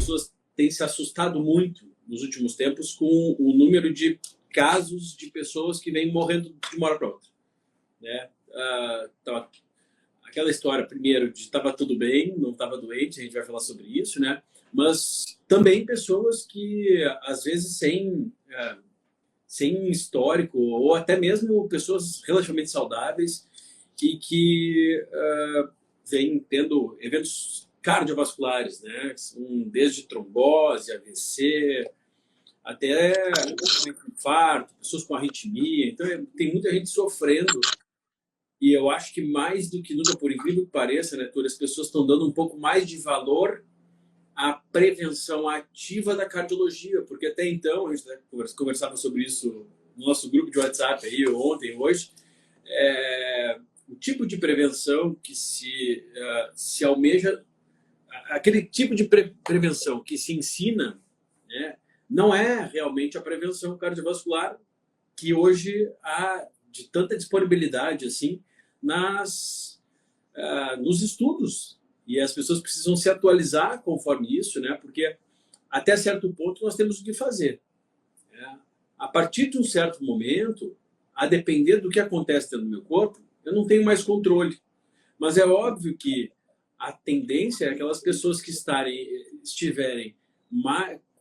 pessoas têm se assustado muito nos últimos tempos com o número de casos de pessoas que vêm morrendo de uma hora para outra, né? Então, aquela história, primeiro, de estava tudo bem, não estava doente, a gente vai falar sobre isso, né? Mas também pessoas que, às vezes, sem histórico, ou até mesmo pessoas relativamente saudáveis e que vêm tendo eventos cardiovasculares, né? Desde trombose, AVC, até infarto, pessoas com arritmia. Então, tem muita gente sofrendo. E eu acho que mais do que nunca, por incrível que pareça, né, Túlio, as pessoas estão dando um pouco mais de valor à prevenção ativa da cardiologia, porque até então, a gente conversava sobre isso no nosso grupo de WhatsApp aí, ontem, hoje, o tipo de prevenção que se almeja, aquele tipo de prevenção que se ensina, né, não é realmente a prevenção cardiovascular que hoje há de tanta disponibilidade assim nos estudos. E as pessoas precisam se atualizar conforme isso, né? Porque até certo ponto nós temos o que fazer, né? A partir de um certo momento, a depender do que acontece dentro do meu corpo, eu não tenho mais controle. Mas é óbvio que a tendência é aquelas pessoas que estiverem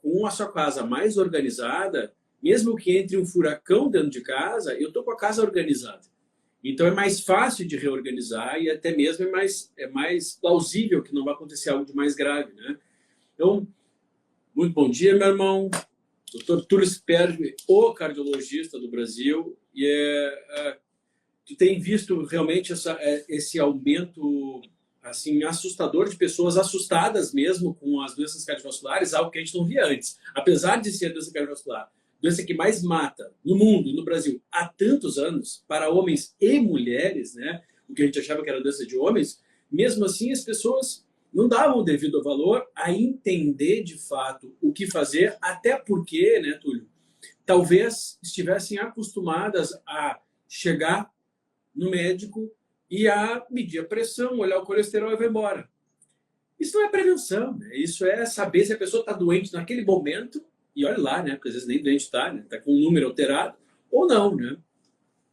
com a sua casa mais organizada, mesmo que entre um furacão dentro de casa, eu estou com a casa organizada. Então é mais fácil de reorganizar e até mesmo é mais plausível que não vai acontecer algo de mais grave, né? Então, muito bom dia, meu irmão. Dr. Túlio Sperger, o cardiologista do Brasil. E tu tem visto realmente esse aumento assim assustador de pessoas assustadas mesmo com as doenças cardiovasculares, algo que a gente não via antes. Apesar de ser a doença cardiovascular, doença que mais mata no mundo, no Brasil, há tantos anos, para homens e mulheres, né? O que a gente achava que era doença de homens, mesmo assim as pessoas não davam o devido valor a entender de fato o que fazer, até porque, né, Túlio, talvez estivessem acostumadas a chegar no médico e a medir a pressão, olhar o colesterol e vai embora. Isso não é prevenção, né? Isso é saber se a pessoa está doente naquele momento. E olha lá, né? Porque às vezes nem doente está, né? Está com um número alterado ou não, né?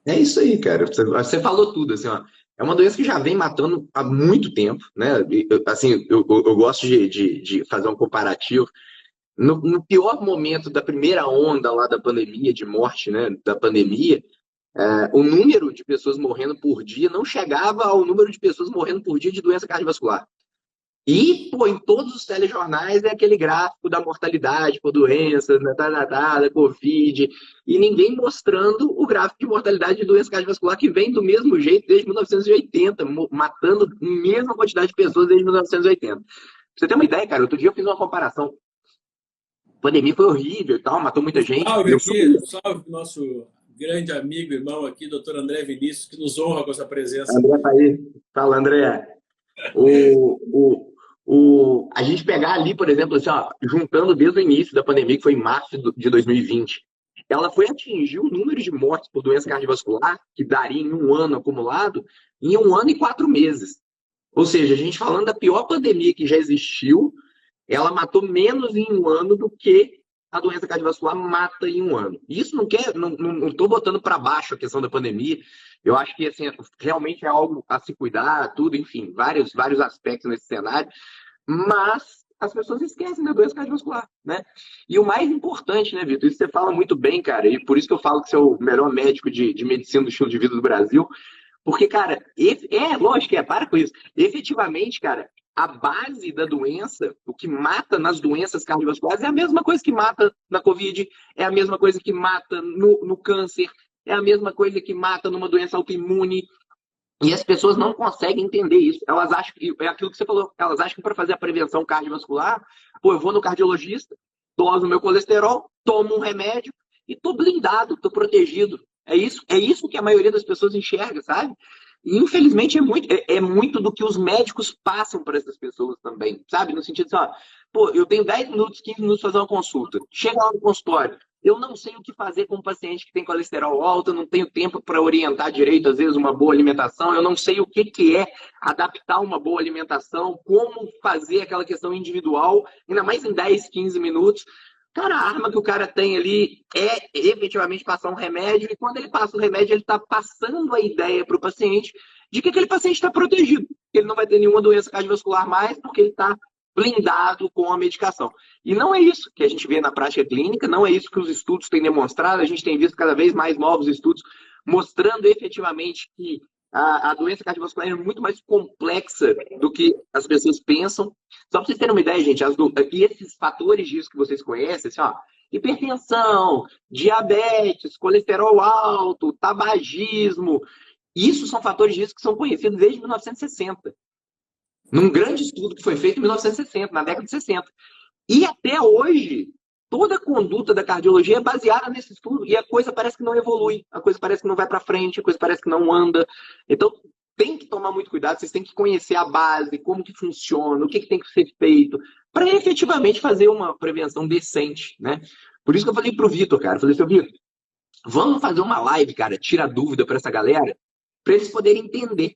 É isso aí, cara. Você falou tudo, assim, ó. É uma doença que já vem matando há muito tempo, né? Assim, eu gosto de fazer um comparativo. No pior momento da primeira onda lá da pandemia, de morte, né? Da pandemia, o número de pessoas morrendo por dia não chegava ao número de pessoas morrendo por dia de doença cardiovascular. E, pô, em todos os telejornais é aquele gráfico da mortalidade por doenças, né, da Covid, e ninguém mostrando o gráfico de mortalidade de doença cardiovascular que vem do mesmo jeito desde 1980, matando a mesma quantidade de pessoas desde 1980. Pra você ter uma ideia, cara, outro dia eu fiz uma comparação. A pandemia foi horrível e tal, matou muita gente. Salve aqui, salve pro nosso grande amigo, irmão aqui, doutor André Vinícius, que nos honra com essa presença. André tá aí. Fala, André. A gente pegar ali, por exemplo, assim, ó, juntando desde o início da pandemia, que foi em março de 2020, ela foi atingir o número de mortes por doença cardiovascular, que daria em um ano acumulado, em 1 ano e 4 meses. Ou seja, a gente falando da pior pandemia que já existiu, ela matou menos em 1 ano do que a doença cardiovascular mata em 1 ano. Isso não estou botando para baixo a questão da pandemia. Eu acho que assim, realmente é algo a se cuidar, tudo, enfim, vários aspectos nesse cenário, mas as pessoas esquecem da doença cardiovascular, né? E o mais importante, né, Vitor? Isso você fala muito bem, cara, e por isso que eu falo que você é o melhor médico de medicina do estilo de vida do Brasil, porque, cara, lógico que para com isso. Efetivamente, cara, a base da doença, o que mata nas doenças cardiovasculares é a mesma coisa que mata na Covid, é a mesma coisa que mata no câncer, é a mesma coisa que mata numa doença autoimune. E as pessoas não conseguem entender isso. Elas acham que, é aquilo que você falou, elas acham que para fazer a prevenção cardiovascular, pô, eu vou no cardiologista, doso meu colesterol, tomo um remédio e tô blindado, tô protegido. É isso que a maioria das pessoas enxerga, sabe? E infelizmente é muito do que os médicos passam para essas pessoas também, sabe? No sentido de, ó, pô, eu tenho 10 minutos, 15 minutos para fazer uma consulta. Chega lá no consultório, Eu não sei o que fazer com um paciente que tem colesterol alto, eu não tenho tempo para orientar direito, às vezes, uma boa alimentação, eu não sei o que é adaptar uma boa alimentação, como fazer aquela questão individual, ainda mais em 10, 15 minutos. Cara, a arma que o cara tem ali é efetivamente passar um remédio, e quando ele passa o remédio, ele está passando a ideia para o paciente de que aquele paciente está protegido, que ele não vai ter nenhuma doença cardiovascular mais, porque ele está blindado com a medicação. E não é isso que a gente vê na prática clínica, não é isso que os estudos têm demonstrado, a gente tem visto cada vez mais novos estudos mostrando efetivamente que a doença cardiovascular é muito mais complexa do que as pessoas pensam. Só para vocês terem uma ideia, gente, e esses fatores disso que vocês conhecem, assim, ó, hipertensão, diabetes, colesterol alto, tabagismo, isso são fatores de risco que são conhecidos desde 1960. Num grande estudo que foi feito em 1960, na década de 60. E até hoje, toda a conduta da cardiologia é baseada nesse estudo. E a coisa parece que não evolui, a coisa parece que não vai para frente, a coisa parece que não anda. Então, tem que tomar muito cuidado, vocês têm que conhecer a base, como que funciona, o que tem que ser feito, para efetivamente fazer uma prevenção decente, né? Por isso que eu falei pro Vitor, cara, eu falei, seu Vitor, vamos fazer uma live, cara, tira dúvida para essa galera, para eles poderem entender.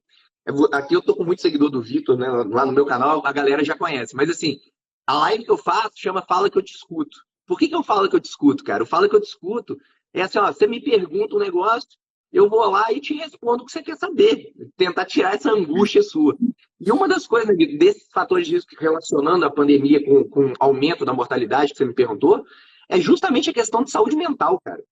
Aqui eu tô com muito seguidor do Vitor, né? Lá no meu canal, a galera já conhece. Mas assim, a live que eu faço chama Fala que eu te escuto. Por que eu falo que eu te escuto, cara? O Fala que eu te escuto é assim, ó, você me pergunta um negócio, eu vou lá e te respondo o que você quer saber. Tentar tirar essa angústia sua. E uma das coisas desses fatores de risco relacionando a pandemia com o aumento da mortalidade que você me perguntou, é justamente a questão de saúde mental, cara.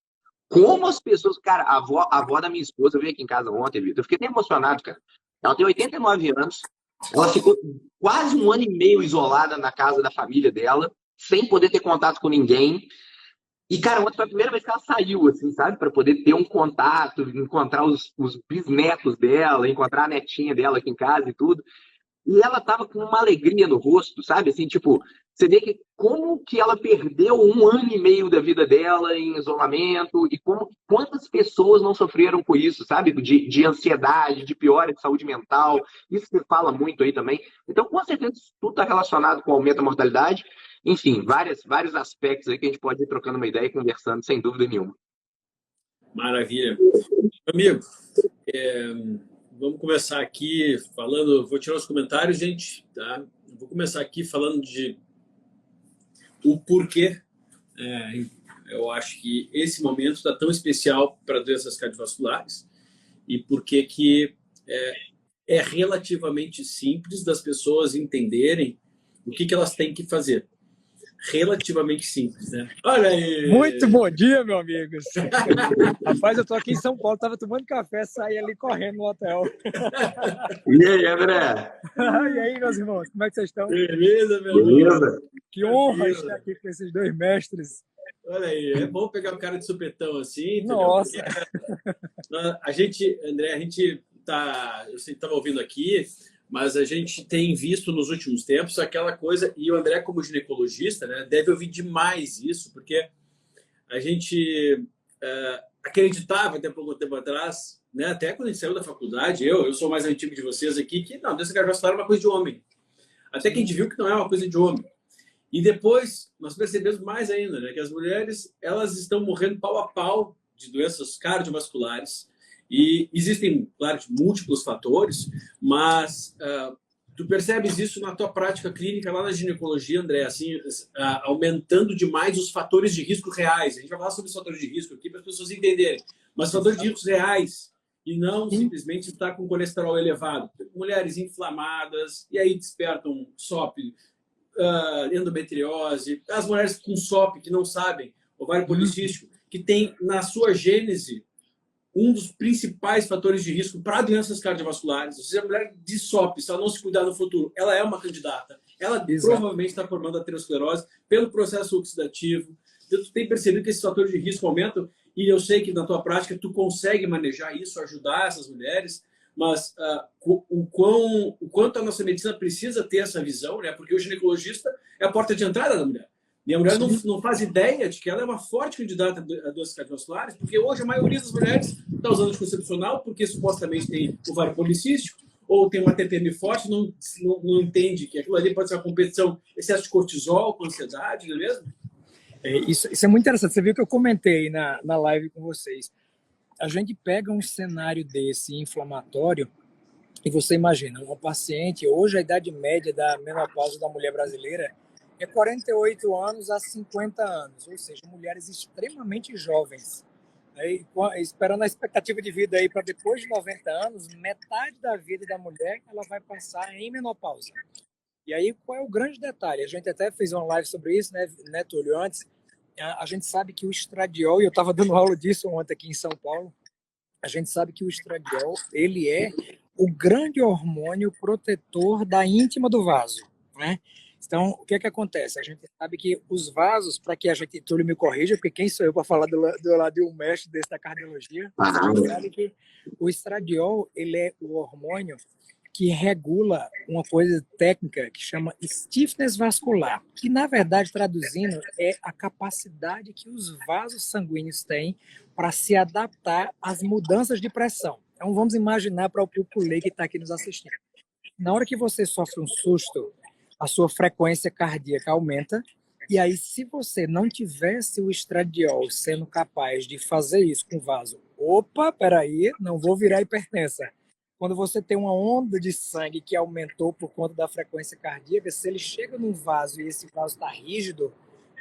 Como as pessoas... Cara, a avó da minha esposa veio aqui em casa ontem, Vitor. Eu fiquei até emocionado, cara. Ela tem 89 anos. Ela ficou quase 1 ano e meio isolada na casa da família dela, sem poder ter contato com ninguém. E, cara, ontem foi a primeira vez que ela saiu, assim, sabe? Para poder ter um contato, encontrar os bisnetos dela, encontrar a netinha dela aqui em casa e tudo. E ela tava com uma alegria no rosto, sabe? Assim, tipo, você vê que como que ela perdeu 1 ano e meio da vida dela em isolamento e quantas pessoas não sofreram com isso, sabe? De ansiedade, de piora de saúde mental. Isso se fala muito aí também. Então, com certeza, isso tudo está relacionado com o aumento da mortalidade. Enfim, vários aspectos aí que a gente pode ir trocando uma ideia e conversando, sem dúvida nenhuma. Maravilha. Amigo, vamos começar aqui falando... Vou tirar os comentários, gente. Tá? Vou começar aqui falando de o porquê. Eu acho que esse momento está tão especial para doenças cardiovasculares e porque que é relativamente simples das pessoas entenderem o que elas têm que fazer. Relativamente simples, né? Olha aí! Muito bom dia, meu amigo. Rapaz, eu tô aqui em São Paulo, tava tomando café, saí ali correndo no hotel. E aí, André? E aí, meus irmãos, como é que vocês estão? Beleza, meu irmão. Beleza. Que honra estar aqui com esses dois mestres. Olha aí, é bom pegar o cara de supetão assim, entendeu? Nossa! A gente, André, eu sempre estava ouvindo aqui, mas a gente tem visto nos últimos tempos aquela coisa, e o André, como ginecologista, né, deve ouvir demais isso, porque a gente acreditava até pouco tempo atrás, né, até quando a gente saiu da faculdade, eu sou mais antigo de vocês aqui, que não, doença cardiovascular é uma coisa de homem. Até que a gente viu que não é uma coisa de homem. E depois nós percebemos mais ainda, né, que as mulheres elas estão morrendo pau a pau de doenças cardiovasculares. E existem, claro, múltiplos fatores, mas tu percebes isso na tua prática clínica lá na ginecologia, André, assim, aumentando demais os fatores de risco reais. A gente vai falar sobre os fatores de risco aqui para as pessoas entenderem, mas fatores de risco reais e não simplesmente estar com colesterol elevado. Mulheres inflamadas, e aí despertam SOP, endometriose, as mulheres com SOP que não sabem, ovário policístico, que tem na sua gênese um dos principais fatores de risco para doenças cardiovasculares. Ou seja, a mulher de SOP, se ela não se cuidar no futuro, ela é uma candidata. Ela provavelmente está formando aterosclerose pelo processo oxidativo. Então, tu tem percebido que esses fatores de risco aumentam, e eu sei que na tua prática tu consegue manejar isso, ajudar essas mulheres, mas o quanto a nossa medicina precisa ter essa visão, né? Porque o ginecologista é a porta de entrada da mulher. E a mulher não faz ideia de que ela é uma forte candidata a doenças cardiovasculares, porque hoje a maioria das mulheres está usando anticoncepcional porque supostamente tem ovário policístico ou tem uma TPM forte, não entende que aquilo ali pode ser uma competição, excesso de cortisol, com ansiedade, não é mesmo? Isso é muito interessante. Você viu que eu comentei na live com vocês. A gente pega um cenário desse inflamatório e você imagina, uma paciente, hoje a idade média da menopausa da mulher brasileira é 48 anos a 50 anos, ou seja, mulheres extremamente jovens. Aí, esperando a expectativa de vida aí para depois de 90 anos, metade da vida da mulher ela vai passar em menopausa. E aí, qual é o grande detalhe? A gente até fez uma live sobre isso, né Túlio? Antes, a gente sabe que o estradiol, e eu estava dando aula disso ontem aqui em São Paulo, a gente sabe que o estradiol, ele é o grande hormônio protetor da íntima do vaso, né? Então, o que acontece? A gente sabe que os vasos, para que a gente, Túlio me corrija, porque quem sou eu para falar do lado de um mestre desse da cardiologia, mas a gente sabe que o estradiol, ele é o hormônio que regula uma coisa técnica que chama stiffness vascular, que na verdade, traduzindo, é a capacidade que os vasos sanguíneos têm para se adaptar às mudanças de pressão. Então vamos imaginar para o público leigo que está aqui nos assistindo. Na hora que você sofre um susto, a sua frequência cardíaca aumenta, e aí se você não tivesse o estradiol sendo capaz de fazer isso com o vaso, opa, peraí, não vou virar hipertensa. Quando você tem uma onda de sangue que aumentou por conta da frequência cardíaca, se ele chega num vaso e esse vaso está rígido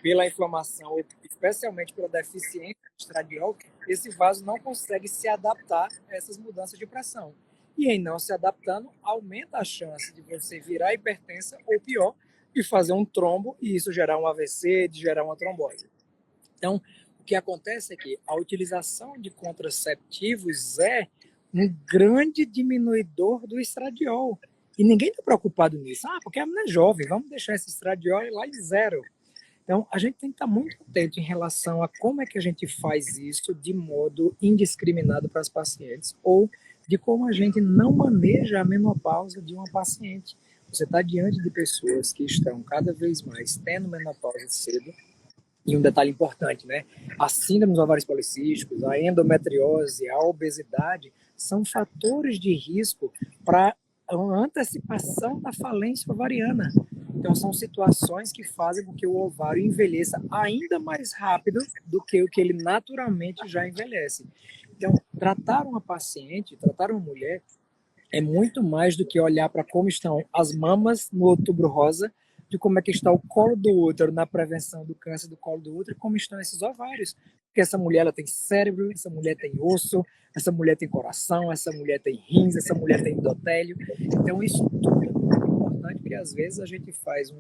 pela inflamação, especialmente pela deficiência de estradiol, esse vaso não consegue se adaptar a essas mudanças de pressão. E em não se adaptando, aumenta a chance de você virar hipertensa ou pior, de fazer um trombo e isso gerar um AVC, de gerar uma trombose. Então, o que acontece é que a utilização de contraceptivos é um grande diminuidor do estradiol. E ninguém está preocupado nisso. Porque a menina é jovem, vamos deixar esse estradiol lá em zero. Então, a gente tem que estar muito atento em relação a como é que a gente faz isso de modo indiscriminado para as pacientes ou de como a gente não maneja a menopausa de uma paciente. Você está diante de pessoas que estão cada vez mais tendo menopausa cedo. E um detalhe importante, né? A síndrome dos ovários policísticos, a endometriose, a obesidade são fatores de risco para a antecipação da falência ovariana. Então, são situações que fazem com que o ovário envelheça ainda mais rápido do que o que ele naturalmente já envelhece. Então, tratar uma paciente, tratar uma mulher, é muito mais do que olhar para como estão as mamas no outubro rosa, de como é que está o colo do útero na prevenção do câncer do colo do útero e como estão esses ovários. Porque essa mulher ela tem cérebro, essa mulher tem osso, essa mulher tem coração, essa mulher tem rins, essa mulher tem endotélio. Então, isso tudo é muito importante, porque às vezes a gente faz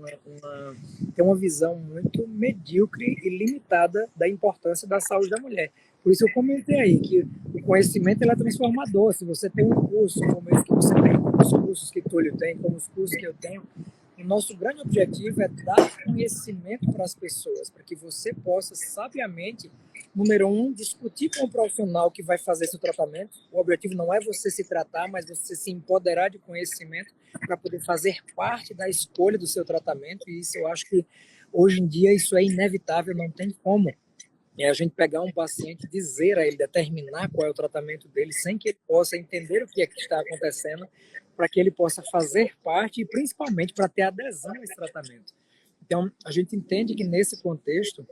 tem uma visão muito medíocre e limitada da importância da saúde da mulher. Por isso eu comentei aí que o conhecimento ele é transformador. Se você tem um curso como esse que você tem, como os cursos que Túlio tem, como os cursos que eu tenho, o nosso grande objetivo é dar conhecimento para as pessoas, para que você possa, sabiamente, número um, discutir com o profissional que vai fazer seu tratamento. O objetivo não é você se tratar, mas você se empoderar de conhecimento para poder fazer parte da escolha do seu tratamento. E isso eu acho que, hoje em dia, isso é inevitável, não tem como. É a gente pegar um paciente, dizer a ele, determinar qual é o tratamento dele, sem que ele possa entender o que é que está acontecendo, para que ele possa fazer parte e principalmente para ter adesão a esse tratamento. Então, a gente entende que nesse contexto,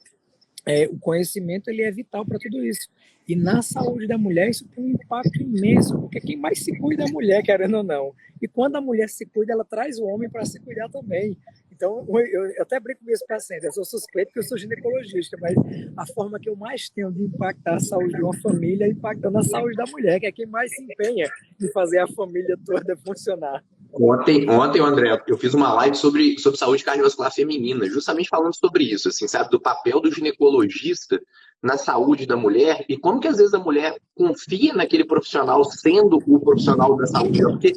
o conhecimento ele é vital para tudo isso. E na saúde da mulher isso tem um impacto imenso, porque quem mais se cuida é a mulher, querendo ou não. E quando a mulher se cuida, ela traz o homem para se cuidar também. Então, eu até brinco com meus pacientes, eu sou suspeito porque eu sou ginecologista, mas a forma que eu mais tenho de impactar a saúde de uma família é impactando a saúde da mulher, que é quem mais se empenha em fazer a família toda funcionar. Ontem, André, eu fiz uma live sobre saúde cardiovascular feminina, justamente falando sobre isso, assim, sabe, do papel do ginecologista na saúde da mulher e como que às vezes a mulher confia naquele profissional sendo o profissional da saúde, porque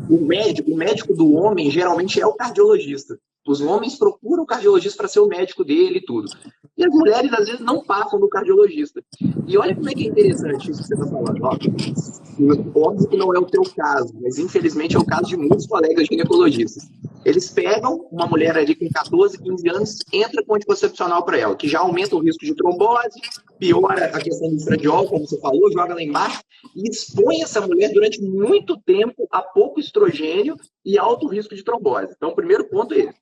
o médico do homem geralmente é o cardiologista. Os homens procuram o cardiologista para ser o médico dele e tudo. E as mulheres, às vezes, não passam do cardiologista. E olha como é que é interessante isso que você está falando. Ó, óbvio que não é o teu caso, mas infelizmente é o caso de muitos colegas ginecologistas. Eles pegam uma mulher ali com 14, 15 anos, entra com anticoncepcional para ela, que já aumenta o risco de trombose, piora a questão do estradiol, como você falou, joga lá embaixo, e expõe essa mulher durante muito tempo a pouco estrogênio e alto risco de trombose. Então, o primeiro ponto é esse.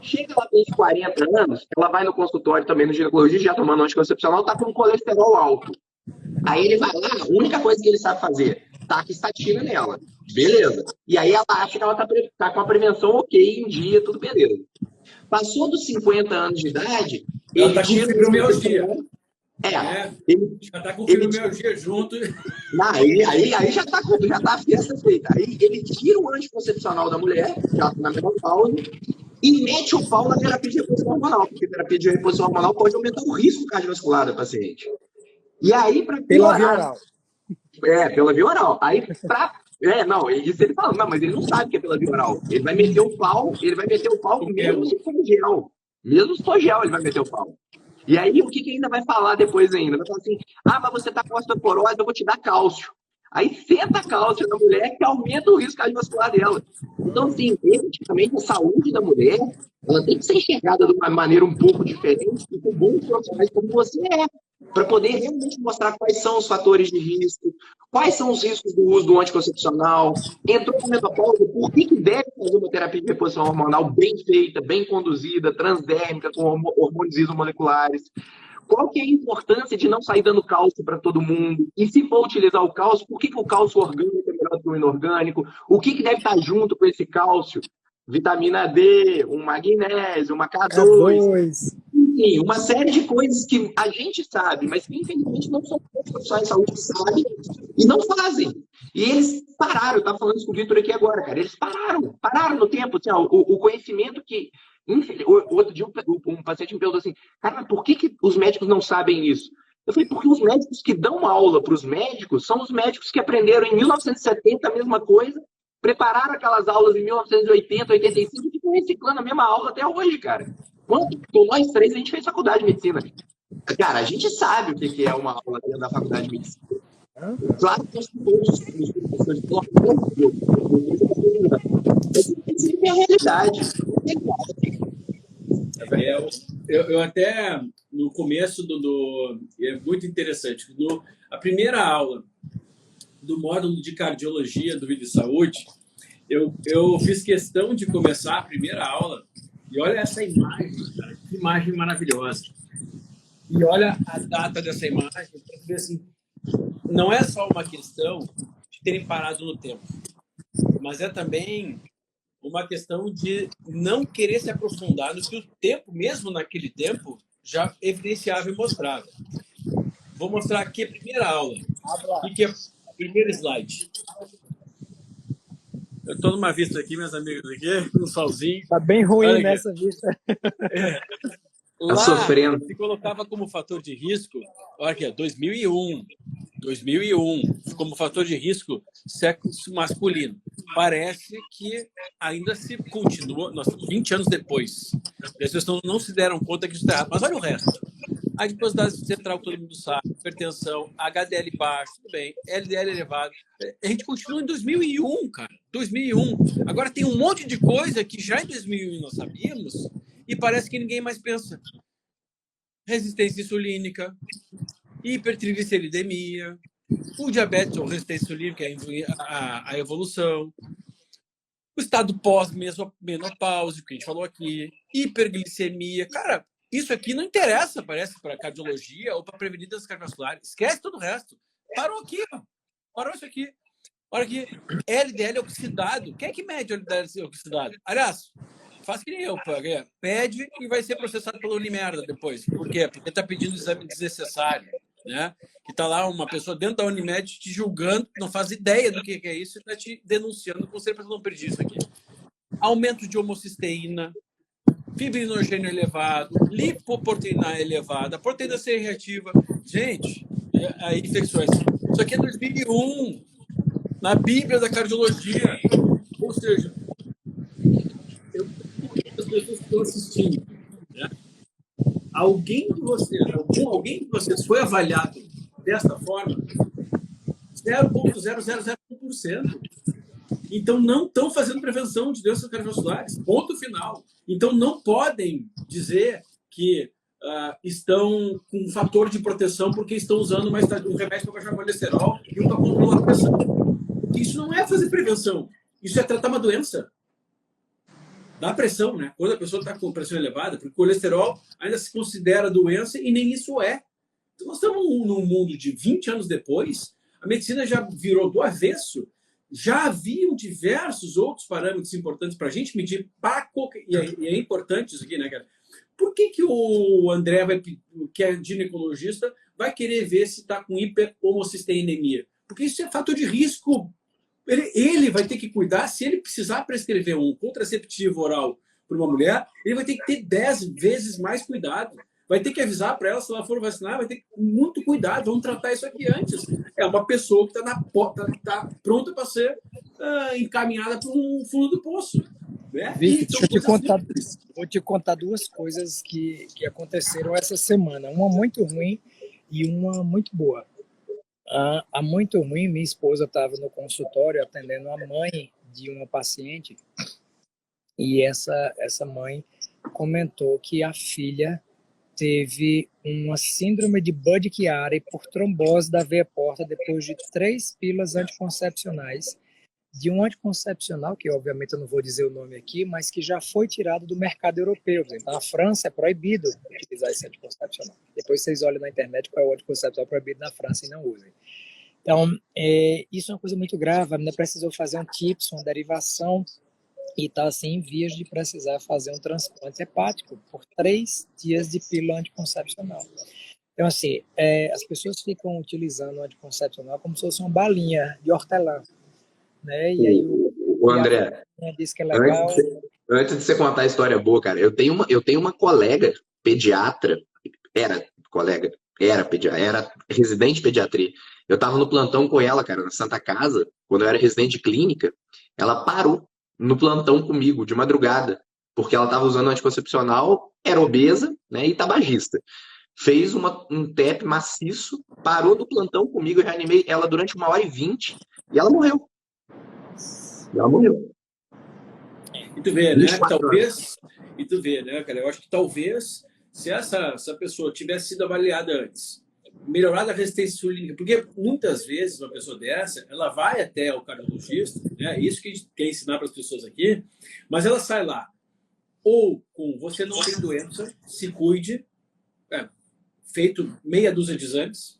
Chega lá com uns 40 anos, ela vai no consultório também no ginecologista, já tomando anticoncepcional, tá com colesterol alto. Aí ele vai lá, a única coisa que ele sabe fazer, taca estatina nela. Beleza. E aí ela acha que ela tá com a prevenção ok, em dia, tudo beleza. Passou dos 50 anos de idade, ela ele tá com tira fibromialgia. ele Já tá com fibromialgia junto. Aí já tá a festa feita. Aí ele tira o anticoncepcional da mulher, já na menopausa, e mete o pau na terapia de reposição hormonal, porque terapia de reposição hormonal pode aumentar o risco cardiovascular da paciente. E aí, para pela via oral. Pela via oral. Aí, isso ele fala, não, mas ele não sabe que é pela via oral. Ele vai meter o pau mesmo se for gel. Mesmo se for gel, ele vai meter o pau. E aí, o que ainda vai falar depois ainda? Vai falar assim, mas você tá com osteoporose, eu vou te dar cálcio. Aí senta cálcio na mulher que aumenta o risco cardiovascular dela. Então, assim, efetivamente, a saúde da mulher, ela tem que ser enxergada de uma maneira um pouco diferente e com bons profissionais como você para poder realmente mostrar quais são os fatores de risco, quais são os riscos do uso do anticoncepcional, entrou na menopausa, por que deve fazer uma terapia de reposição hormonal bem feita, bem conduzida, transdérmica, com hormônios isomoleculares. Qual que é a importância de não sair dando cálcio para todo mundo? E se for utilizar o cálcio, por que o cálcio orgânico é melhor do que o inorgânico? O que deve estar junto com esse cálcio? Vitamina D, um magnésio, uma K2. Enfim, uma série de coisas que a gente sabe, mas que infelizmente não são todos os profissionais de saúde que sabem e não fazem. E eles pararam, eu estava falando isso com o Vitor aqui agora, cara. Eles pararam no tempo. Assim, o conhecimento que... Outro dia um paciente me perguntou assim, cara, por que os médicos não sabem isso? Eu falei, porque os médicos que dão aula para os médicos são os médicos que aprenderam em 1970 a mesma coisa, prepararam aquelas aulas em 1980, 85 e ficam reciclando a mesma aula até hoje, cara. Com nós três, a gente fez faculdade de medicina. Cara, a gente sabe o que é uma aula dentro da faculdade de medicina. Claro que nós todos os professores é a realidade. Eu até, no começo é muito interessante, a primeira aula do módulo de cardiologia do Vida e Saúde, eu fiz questão de começar a primeira aula, e olha essa imagem, cara, que imagem maravilhosa. E olha a data dessa imagem, para ver assim, não é só uma questão de terem parado no tempo, mas é também uma questão de não querer se aprofundar no que o tempo, mesmo naquele tempo, já evidenciava e mostrava. Vou mostrar aqui a primeira aula. O que é o primeiro slide? Eu estou numa vista aqui, meus amigos, aqui, um solzinho. Está bem ruim nessa vista. Lá, sofrendo. se colocava como fator de risco, olha aqui, 2001, como fator de risco sexo masculino. Parece que ainda se continua, nós estamos 20 anos depois. As pessoas não se deram conta que isso está errado. Mas olha o resto. A adiposidade central, todo mundo sabe, hipertensão, HDL baixo, tudo bem, LDL elevado. A gente continua em 2001, cara. 2001. Agora tem um monte de coisa que já em 2001 nós sabíamos e parece que ninguém mais pensa. Resistência insulínica, hipertrigliceridemia, o diabetes ou resistência insulínica, a evolução, o estado pós-menopáusico, que a gente falou aqui, hiperglicemia. Cara, isso aqui não interessa, parece, para cardiologia ou para prevenir doenças cardiovasculares. Esquece todo o resto. Parou aqui, ó. Parou isso aqui. Olha aqui, LDL oxidado. Quem é que mede o LDL oxidado? Aliás, faz que nem eu, pede e vai ser processado pela Unimerda depois. Por quê? Porque está pedindo exame desnecessário, né? Que está lá uma pessoa dentro da Unimed te julgando, não faz ideia do que é isso e está te denunciando como se ele não perdi isso aqui. Aumento de homocisteína, fibrinogênio elevado, lipoproteína elevada, proteína C reativa. Gente, infecções. Isso aqui é 2001, na Bíblia da Cardiologia. Ou seja, as pessoas que estão assistindo, né? Alguém de vocês foi avaliado desta forma? 0,0001%. Então, não estão fazendo prevenção de doenças cardiovasculares. Ponto final. Então, não podem dizer que estão com um fator de proteção porque estão usando um remédio para baixar o colesterol e um para controlar a pressão. Isso não é fazer prevenção. Isso é tratar uma doença. da pressão, né? Quando a pessoa está com pressão elevada, porque o colesterol ainda se considera doença e nem isso é. Então, nós estamos num mundo de 20 anos depois, a medicina já virou do avesso, já haviam diversos outros parâmetros importantes para a gente medir, e é importante isso aqui, né, cara? Por que o André, que é ginecologista, vai querer ver se está com ou se tem anemia? Porque isso é fator de risco. Ele vai ter que cuidar, se ele precisar prescrever um contraceptivo oral para uma mulher, ele vai ter que ter 10 vezes mais cuidado. Vai ter que avisar para ela, se ela for vacinar, vai ter muito cuidado, vamos tratar isso aqui antes. É uma pessoa que está pronta para ser encaminhada para um fundo do poço. Né? Vicky, vou te contar duas coisas que aconteceram essa semana. Uma muito ruim e uma muito boa. A muito ruim, minha esposa estava no consultório atendendo a mãe de uma paciente e essa mãe comentou que a filha teve uma síndrome de Budd-Chiari por trombose da veia porta depois de 3 pílulas anticoncepcionais de um anticoncepcional, que obviamente eu não vou dizer o nome aqui, mas que já foi tirado do mercado europeu. Então, na França é proibido utilizar esse anticoncepcional. Depois vocês olham na internet qual é o anticoncepcional proibido na França e não usem. Então, isso é uma coisa muito grave. A menina precisou fazer um TIPS, uma derivação, e está assim em vias de precisar fazer um transplante hepático por 3 dias de pílula anticoncepcional. Então, assim, as pessoas ficam utilizando o anticoncepcional como se fosse uma balinha de hortelã. Né? E aí o André, diz que é legal. Antes de você contar a história boa, cara, eu tenho uma colega pediatra, era residente de pediatria. Eu tava no plantão com ela, cara, na Santa Casa, quando eu era residente de clínica, ela parou no plantão comigo de madrugada, porque ela tava usando anticoncepcional, era obesa, né, e tabagista. Fez um TEP maciço, parou do plantão comigo, eu reanimei ela durante 1h20 e ela morreu. E tu vê, né? Cara? Eu acho que talvez, se essa pessoa tivesse sido avaliada antes, melhorada a resistência insulínica, porque muitas vezes uma pessoa dessa, ela vai até o cardiologista, né? Isso que a gente quer ensinar para as pessoas aqui, mas ela sai lá, ou com você não tem doença, se cuide, feito meia dúzia de exames.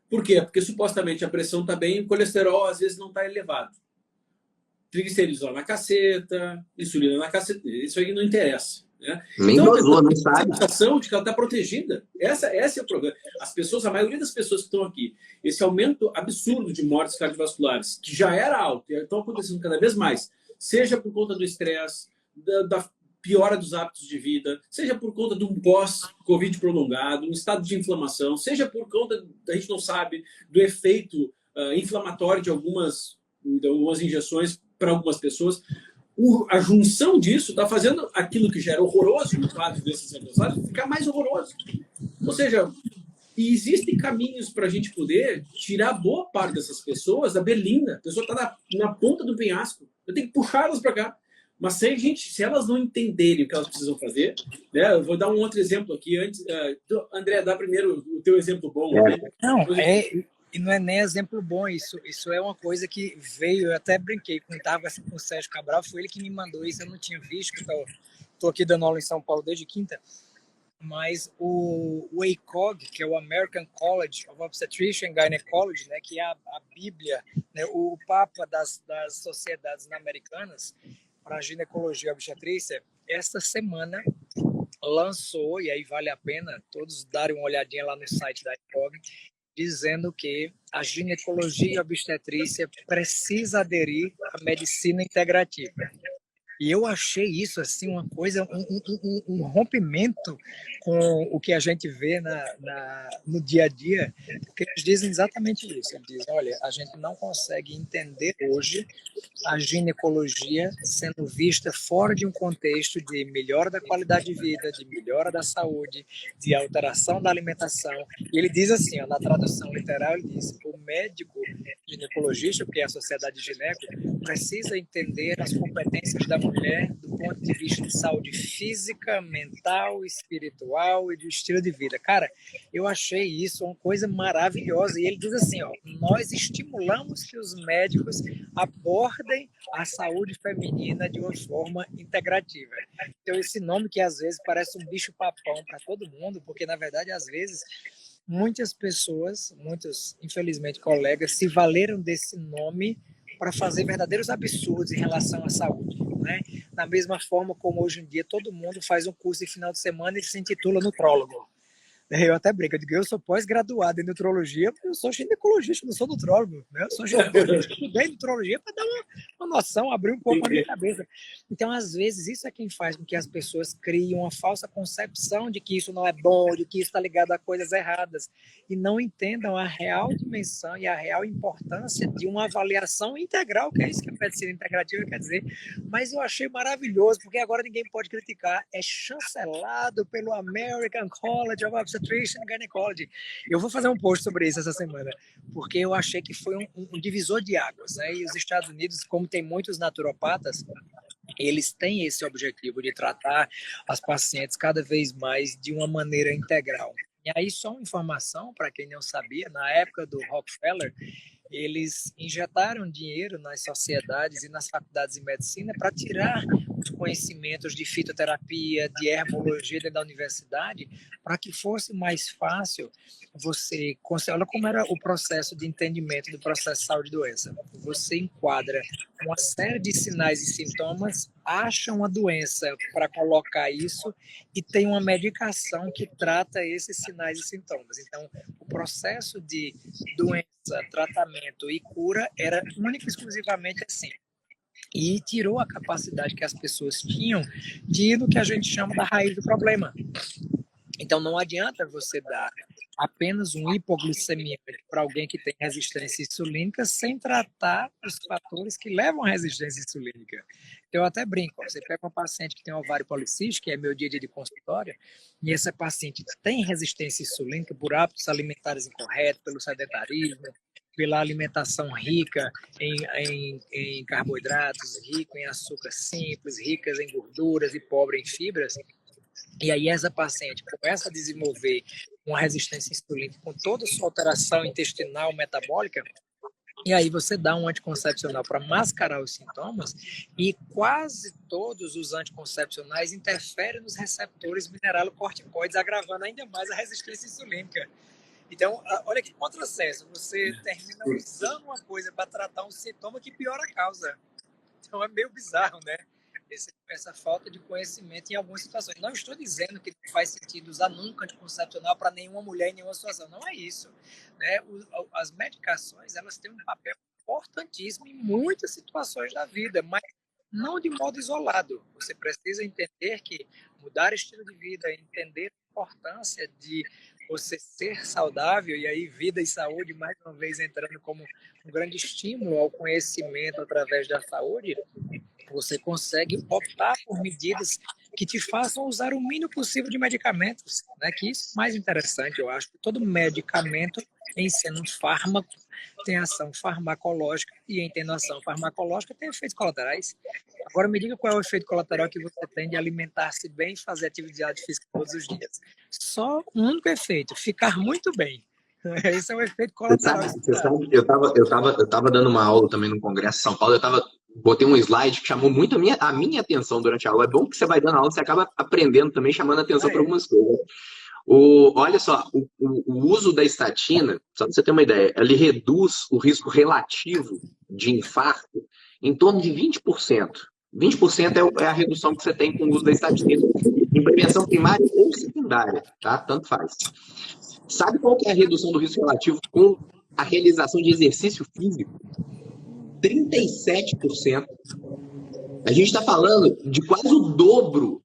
Por quê? Porque supostamente a pressão está bem e o colesterol às vezes não está elevado. Triglicerídeos lá na caceta, insulina na caceta, isso aí não interessa. Né? Nem então, dosou, não sabe. A sensação de que ela está protegida. Esse é o problema. A maioria das pessoas que estão aqui, esse aumento absurdo de mortes cardiovasculares, que já era alto e estão acontecendo cada vez mais, seja por conta do estresse, da piora dos hábitos de vida, seja por conta de um pós-Covid prolongado, um estado de inflamação, seja por conta, a gente não sabe, do efeito inflamatório de algumas injeções para algumas pessoas. A junção disso está fazendo aquilo que já era horroroso no quadro desses adversários ficar mais horroroso. Ou seja, existem caminhos para a gente poder tirar boa parte dessas pessoas da berlinda. A pessoa está na ponta do penhasco. Eu tenho que puxá-las para cá. Mas se elas não entenderem o que elas precisam fazer, né? Eu vou dar um outro exemplo aqui antes. André, dá primeiro o teu exemplo bom. Né? E não é nem exemplo bom isso. Isso é uma coisa que veio, eu até brinquei com o Sérgio Cabral, foi ele que me mandou isso, eu não tinha visto, estou aqui dando aula em São Paulo desde quinta, mas o ACOG, que é o American College of Obstetrician and Gynecology, né, que é a Bíblia, né, o Papa das sociedades americanas para ginecologia e obstetrícia, esta semana lançou, e aí vale a pena todos darem uma olhadinha lá no site da ACOG, dizendo que a ginecologia e a obstetrícia precisa aderir à medicina integrativa. E eu achei isso assim uma coisa, um rompimento com o que a gente vê no dia a dia, porque eles dizem exatamente isso. Eles dizem, olha, a gente não consegue entender hoje a ginecologia sendo vista fora de um contexto de melhora da qualidade de vida, de melhora da saúde, de alteração da alimentação. E ele diz assim, ó, na tradução literal, ele diz, o médico ginecologista, porque é a sociedade de gineco, precisa entender as competências da mulher mulher do ponto de vista de saúde física, mental, espiritual e de estilo de vida. Cara, eu achei isso uma coisa maravilhosa. E ele diz assim, ó, nós estimulamos que os médicos abordem a saúde feminina de uma forma integrativa. Então, esse nome que às vezes parece um bicho-papão para todo mundo, porque na verdade, às vezes, muitas pessoas, muitos, infelizmente, colegas, se valeram desse nome para fazer verdadeiros absurdos em relação à saúde, né? Da mesma forma como hoje em dia todo mundo faz um curso de final de semana e se intitula nutrólogo. Eu até brinco, eu digo, eu sou pós-graduado em nutrologia, porque eu sou ginecologista, não sou nutrólogo, né? Eu sou ginecologista, estudei nutrologia para dar uma noção, abrir um pouco a minha cabeça. Então, às vezes, isso é quem faz com que as pessoas criem uma falsa concepção de que isso não é bom, de que isso está ligado a coisas erradas, e não entendam a real dimensão e a real importância de uma avaliação integral, que é isso que a medicina integrativa quer dizer. Mas eu achei maravilhoso, porque agora ninguém pode criticar, é chancelado pelo American College of Obstetrician and Gynecology. Eu vou fazer um post sobre isso essa semana, porque eu achei que foi um divisor de águas, né? E os Estados Unidos, como tem muitos naturopatas, eles têm esse objetivo de tratar as pacientes cada vez mais de uma maneira integral. E aí, só uma informação, para quem não sabia, na época do Rockefeller, eles injetaram dinheiro nas sociedades e nas faculdades de medicina para tirar os conhecimentos de fitoterapia, de herbologia dentro da universidade, para que fosse mais fácil você... Olha como era o processo de entendimento do processo de saúde e doença. Você enquadra uma série de sinais e sintomas, acha uma doença para colocar isso e tem uma medicação que trata esses sinais e sintomas. Então, o processo de doença, tratamento e cura era única e exclusivamente assim. E tirou a capacidade que as pessoas tinham de ir no que a gente chama da raiz do problema. Então, não adianta você dar apenas um hipoglicemia para alguém que tem resistência insulínica sem tratar os fatores que levam à resistência insulínica. Então, eu até brinco, você pega uma paciente que tem ovário policístico, que é meu dia a dia de consultório, e essa paciente tem resistência insulínica por hábitos alimentares incorretos, pelo sedentarismo, pela alimentação rica em carboidratos, rica em açúcar simples, ricas em gorduras e pobre em fibras. E aí essa paciente começa a desenvolver uma resistência insulínica com toda a sua alteração intestinal, metabólica, e aí você dá um anticoncepcional para mascarar os sintomas, e quase todos os anticoncepcionais interferem nos receptores mineralocorticoides, agravando ainda mais a resistência insulínica. Então, olha que contrassenso, você termina usando uma coisa para tratar um sintoma que piora a causa. Então é meio bizarro, né? Essa falta de conhecimento em algumas situações. Não estou dizendo que não faz sentido usar nunca anticoncepcional para nenhuma mulher em nenhuma situação. Não é isso, né? As medicações, elas têm um papel importantíssimo em muitas situações da vida, mas não de modo isolado. Você precisa entender que mudar estilo de vida, entender a importância de você ser saudável, e aí vida e saúde, mais uma vez, entrando como um grande estímulo ao conhecimento através da saúde, você consegue optar por medidas que te façam usar o mínimo possível de medicamentos, né? Que isso é mais interessante, eu acho. Todo medicamento, em sendo um fármaco, tem ação farmacológica, e em tendo ação farmacológica tem efeitos colaterais. Agora me diga qual é o efeito colateral que você tem de alimentar-se bem e fazer atividade física todos os dias. Só um único efeito, ficar muito bem. Esse é o efeito colateral. Você sabe, eu tava dando uma aula também no Congresso de São Paulo, botei um slide que chamou muito a minha atenção durante a aula. É bom que você vai dando aula, você acaba aprendendo também, chamando a atenção para algumas coisas. Olha só, o uso da estatina, só para você ter uma ideia, ele reduz o risco relativo de infarto em torno de 20%. 20% é a redução que você tem com o uso da estatina em prevenção primária ou secundária, tá? Tanto faz. Sabe qual que é a redução do risco relativo com a realização de exercício físico? 37%. A gente está falando de quase o dobro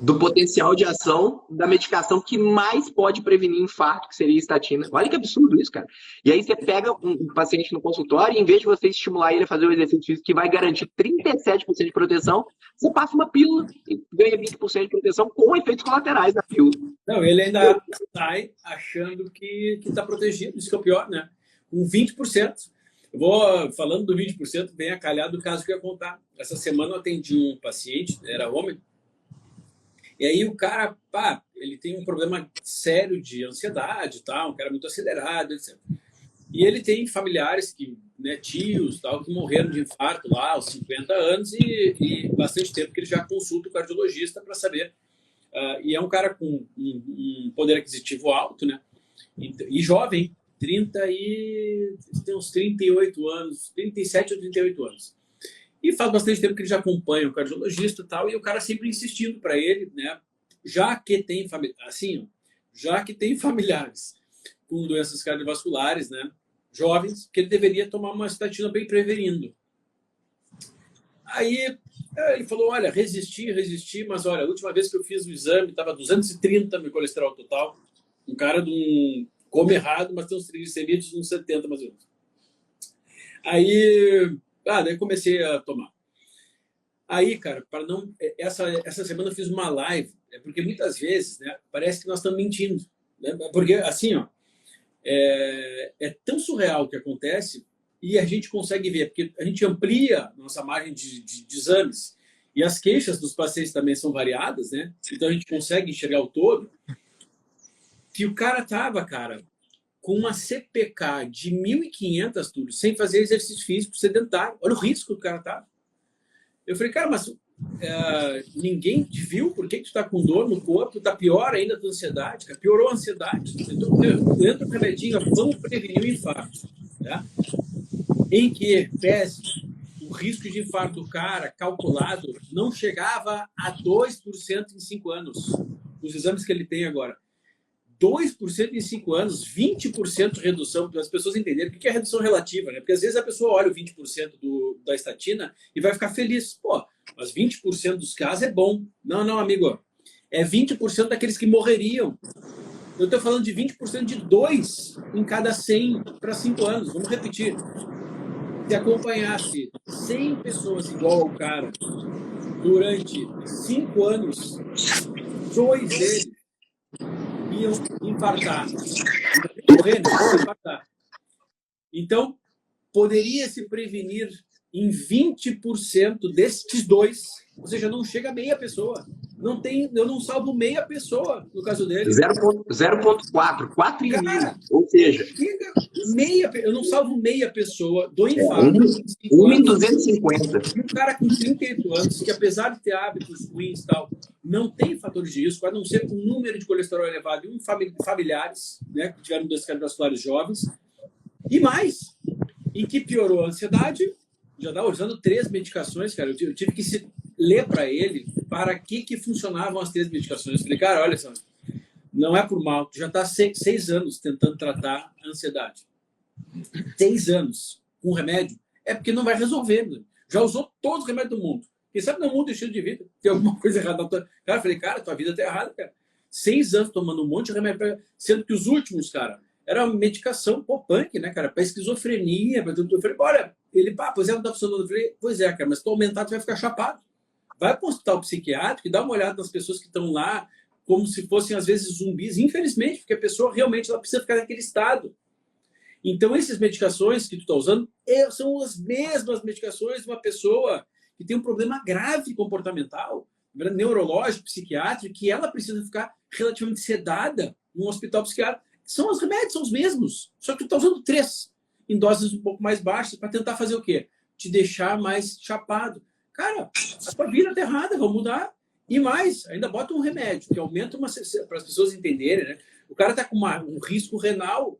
do potencial de ação da medicação que mais pode prevenir infarto, que seria a estatina. Olha que absurdo isso, cara. E aí você pega um paciente no consultório e, em vez de você estimular ele a fazer o exercício físico que vai garantir 37% de proteção, você passa uma pílula e ganha 20% de proteção com efeitos colaterais da pílula. Não, ele ainda sai achando que está protegido, isso que é o pior, né? Com 20%. Eu vou falando do 20%, bem a calhar do caso que eu ia contar. Essa semana eu atendi um paciente, era homem, e aí o cara, pá, ele tem um problema sério de ansiedade, tá? Um cara muito acelerado, etc. E ele tem familiares, né, tios, tal, que morreram de infarto lá aos 50 anos e bastante tempo que ele já consulta o cardiologista para saber. E é um cara com um poder aquisitivo alto, né? E jovem, tem uns 38 anos, 37 ou 38 anos. E faz bastante tempo que ele já acompanha o cardiologista e tal, e o cara sempre insistindo para ele, né? Já que tem familiares com doenças cardiovasculares, né? Jovens, que ele deveria tomar uma estatina bem prevenindo. Aí ele falou, olha, resisti, mas olha, a última vez que eu fiz o exame estava 230 meu colesterol total. Um cara come errado, mas tem uns triglicerídeos uns 70 mais ou menos. Aí, daí comecei a tomar. Aí, cara, essa semana eu fiz uma live, porque muitas vezes, né, parece que nós estamos mentindo, né? Porque assim, ó, é tão surreal o que acontece e a gente consegue ver, porque a gente amplia nossa margem de exames e as queixas dos pacientes também são variadas, né? Então a gente consegue enxergar o todo. Que o cara tava, cara, com uma CPK de 1.500, tudo, sem fazer exercício físico, sedentário. Olha o risco que o cara tava. Eu falei, cara, mas ninguém te viu? Por que tu tá com dor no corpo? Tá pior ainda a tua ansiedade, cara. Piorou a ansiedade. Então, entra um remedinho, vamos prevenir o infarto. Tá? Em que, pese, o risco de infarto do cara, calculado, não chegava a 2% em 5 anos. Os exames que ele tem agora. 2% em 5 anos, 20% de redução, para as pessoas entenderem o que é redução relativa, né? Porque às vezes a pessoa olha o 20% da estatina e vai ficar feliz. Pô, mas 20% dos casos é bom. Não, amigo. É 20% daqueles que morreriam. Eu estou falando de 20% de 2 em cada 100 para 5 anos. Vamos repetir. Se acompanhasse 100 pessoas igual ao cara durante 5 anos, 2 deles iam infartar. Morrer, não infartar. Então, poderia se prevenir em 20% destes 2, ou seja, não chega a meia pessoa. Eu não salvo meia pessoa no caso dele. 0,4, 4,5. Ou seja, eu não salvo meia pessoa do infarto. 1 em 250. E um cara com 38 anos, que apesar de ter hábitos ruins e tal, não tem fatores de risco, a não ser com um número de colesterol elevado e familiares, né, que tiveram doenças cardiovasculares jovens, e mais, em que piorou a ansiedade, já estava usando 3 medicações, cara, eu tive que ler para ele para que funcionavam as 3 medicações. Eu falei, cara, olha só, não é por mal, tu já está 6 anos tentando tratar a ansiedade. 6 anos com remédio, é porque não vai resolver, né? Já usou todos os remédios do mundo. Quem sabe não muda o estilo de vida, tem alguma coisa errada na tua... Cara, eu falei, cara, tua vida tá errada, cara. 6 anos tomando um monte de remédio, sendo que os últimos, cara, era uma medicação punk, né, cara, para esquizofrenia, para tudo. Eu falei, olha, pois é, não tá funcionando. Eu falei, pois é, cara, mas se tu aumentar, tu vai ficar chapado. Vai para um hospital psiquiátrico e dá uma olhada nas pessoas que estão lá, como se fossem, às vezes, zumbis, infelizmente, porque a pessoa realmente ela precisa ficar naquele estado. Então, essas medicações que tu está usando são as mesmas medicações de uma pessoa que tem um problema grave comportamental, neurológico, psiquiátrico, que ela precisa ficar relativamente sedada num hospital psiquiátrico. São os remédios, são os mesmos. Só que tu está usando 3 em doses um pouco mais baixas para tentar fazer o quê? Te deixar mais chapado. Cara, a tua vida está errada, vamos mudar. E mais, ainda bota um remédio que aumenta para as pessoas entenderem, né? O cara está com um risco renal.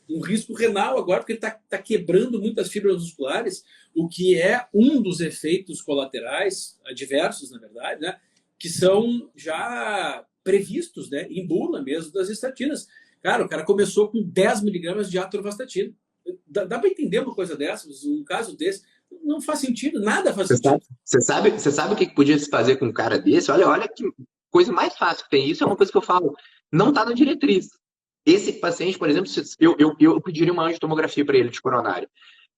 Um risco renal agora, porque ele está quebrando muitas fibras musculares, o que é um dos efeitos colaterais, adversos, na verdade, né? Que são já previstos, né? Em bula mesmo das estatinas. Cara, o cara começou com 10 miligramas de atorvastatina. Dá para entender uma coisa dessa? Um caso desse não faz sentido, nada faz sentido. Você sabe o que podia se fazer com um cara desse? Olha que coisa mais fácil que tem. Isso é uma coisa que eu falo, não está na diretriz. Esse paciente, por exemplo, eu pediria uma angiotomografia para ele de coronário.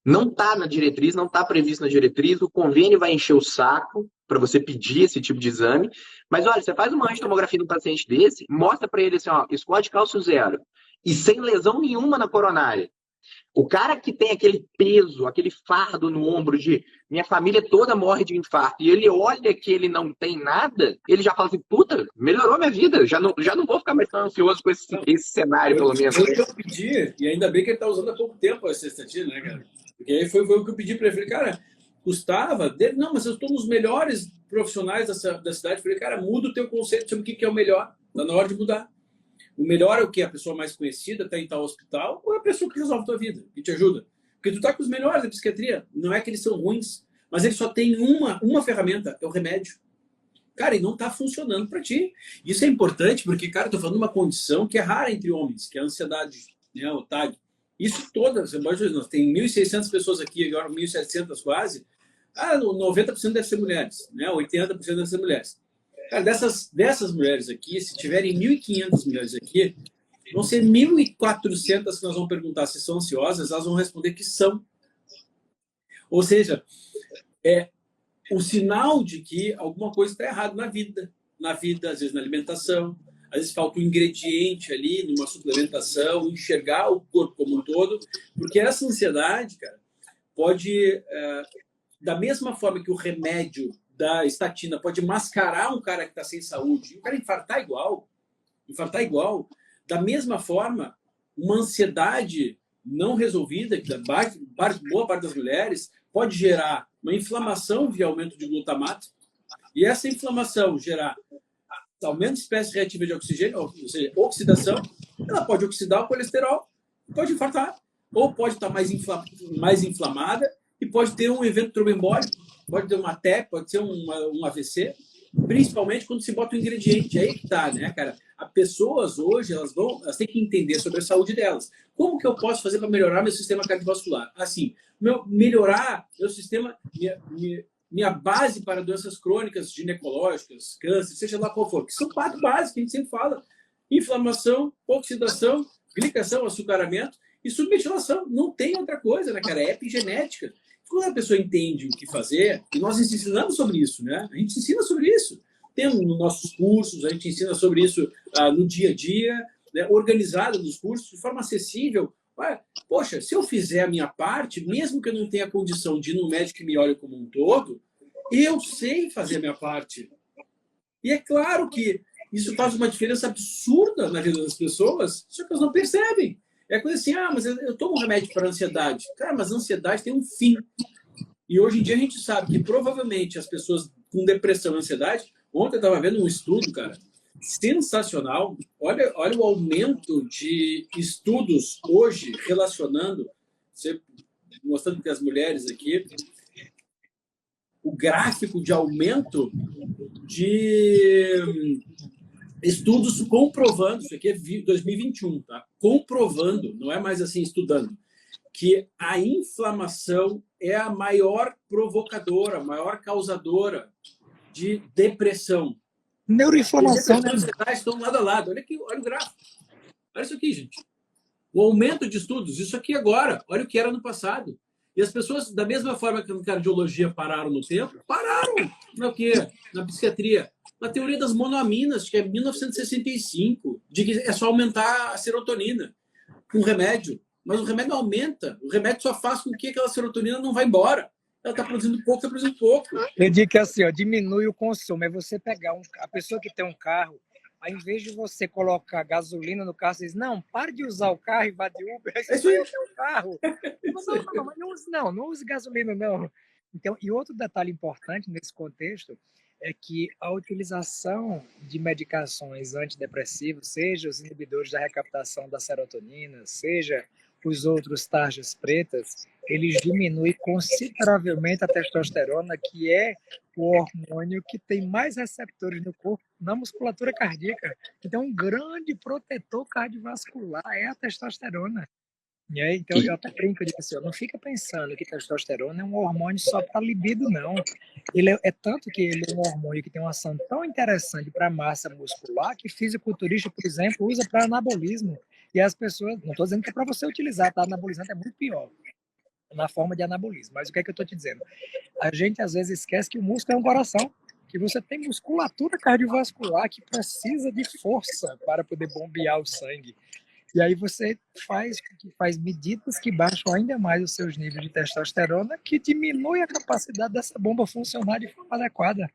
Não está na diretriz, não está previsto na diretriz, o convênio vai encher o saco para você pedir esse tipo de exame. Mas olha, você faz uma angiotomografia de um paciente desse, mostra para ele assim, ó, score de cálcio 0 e sem lesão nenhuma na coronária. O cara que tem aquele peso, aquele fardo no ombro de minha família toda morre de infarto, e ele olha que ele não tem nada, ele já fala assim, puta, melhorou minha vida, já não vou ficar mais tão ansioso com esse cenário, pelo menos. Foi o que eu pedi, e ainda bem que ele está usando há pouco tempo essa estatística, né, cara? Porque aí foi o que eu pedi para ele. Falei, cara, custava? Dele, não, mas eu estou nos melhores profissionais da cidade. Falei, cara, muda o teu conceito sobre o que é o melhor. Está na hora de mudar. O melhor é o que? A pessoa mais conhecida está em tal hospital ou é a pessoa que resolve a tua vida, que te ajuda? Porque tu está com os melhores da psiquiatria. Não é que eles são ruins, mas eles só têm uma ferramenta, é o remédio. Cara, e não está funcionando para ti. Isso é importante porque, cara, eu estou falando de uma condição que é rara entre homens, que é a ansiedade, né, o TAG. Isso todas, nós tem 1.600 pessoas aqui, agora 1.700 quase. 90% deve ser mulheres, né? 80% deve ser mulheres. Cara, dessas mulheres aqui, se tiverem 1.500 mulheres aqui, vão ser 1.400 que nós vamos perguntar se são ansiosas, elas vão responder que são. Ou seja, é o sinal de que alguma coisa está errada na vida. Na vida, às vezes na alimentação, às vezes falta um ingrediente ali numa suplementação, enxergar o corpo como um todo, porque essa ansiedade, cara, pode, da mesma forma que o remédio da estatina pode mascarar um cara que está sem saúde, e o cara infartar igual, da mesma forma, uma ansiedade não resolvida, que boa parte das mulheres, pode gerar uma inflamação via aumento de glutamato, e essa inflamação gerar aumento de espécie reativa de oxigênio, ou seja, oxidação, ela pode oxidar o colesterol, pode infartar, ou pode estar mais inflamada e pode ter um evento tromboembólico, pode ter uma TEP, pode ser um AVC, principalmente quando se bota um ingrediente. Aí que tá, né, cara? As pessoas hoje, elas têm que entender sobre a saúde delas. Como que eu posso fazer para melhorar meu sistema cardiovascular? Assim, melhorar meu sistema, minha base para doenças crônicas, ginecológicas, câncer, seja lá qual for, que são 4 bases que a gente sempre fala: inflamação, oxidação, glicação, açucaramento e submetilação. Não tem outra coisa, né, cara? É epigenética. Quando a pessoa entende o que fazer, e nós ensinamos sobre isso, né? A gente ensina sobre isso. Tem nos nossos cursos, a gente ensina sobre isso no dia a dia, né? Organizado nos cursos, de forma acessível. Poxa, se eu fizer a minha parte, mesmo que eu não tenha condição de ir no médico que me olhe como um todo, eu sei fazer a minha parte. E é claro que isso faz uma diferença absurda na vida das pessoas, só que elas não percebem. É coisa assim, mas eu tomo um remédio para ansiedade. Cara, mas a ansiedade tem um fim. E hoje em dia a gente sabe que provavelmente as pessoas com depressão e ansiedade... Ontem eu estava vendo um estudo, cara, sensacional. Olha o aumento de estudos hoje relacionando, mostrando que as mulheres aqui, o gráfico de aumento de estudos comprovando, isso aqui é 2021, tá? Comprovando, não é mais assim estudando, que a inflamação é a maior provocadora, a maior causadora de depressão. Neuroinflamação, né? As ansiedades estão lado a lado. Olha aqui, olha o gráfico. Olha isso aqui, gente. O aumento de estudos, isso aqui agora, olha o que era no passado. E as pessoas, da mesma forma que na cardiologia pararam no tempo, pararam na quê? Na psiquiatria. Na teoria das monoaminas, que é 1965, de que é só aumentar a serotonina com remédio. Mas o remédio aumenta. O remédio só faz com que aquela serotonina não vá embora. Ela está produzindo pouco. Eu digo que assim, diminui o consumo. É você pegar a pessoa que tem um carro, ao invés de você colocar gasolina no carro, você diz, não, pare de usar o carro e vá de Uber. Aí você vai ter um carro. Não use gasolina, não. Então, e outro detalhe importante nesse contexto é que a utilização de medicações antidepressivas, seja os inibidores da recaptação da serotonina, seja os outros tarjas pretas, eles diminuem consideravelmente a testosterona, que é o hormônio que tem mais receptores no corpo na musculatura cardíaca. Então, um grande protetor cardiovascular é a testosterona. E aí, então, eu até brinco disso assim, não fica pensando que testosterona é um hormônio só para libido, não. Ele é tanto que ele é um hormônio que tem uma ação tão interessante para a massa muscular que fisiculturista, por exemplo, usa para anabolismo. E as pessoas, não estou dizendo que é para você utilizar, tá? Anabolizante é muito pior na forma de anabolismo. Mas o que é que eu estou te dizendo? A gente às vezes esquece que o músculo é um coração, que você tem musculatura cardiovascular que precisa de força para poder bombear o sangue. E aí você faz medidas que baixam ainda mais os seus níveis de testosterona, que diminui a capacidade dessa bomba funcionar de forma adequada.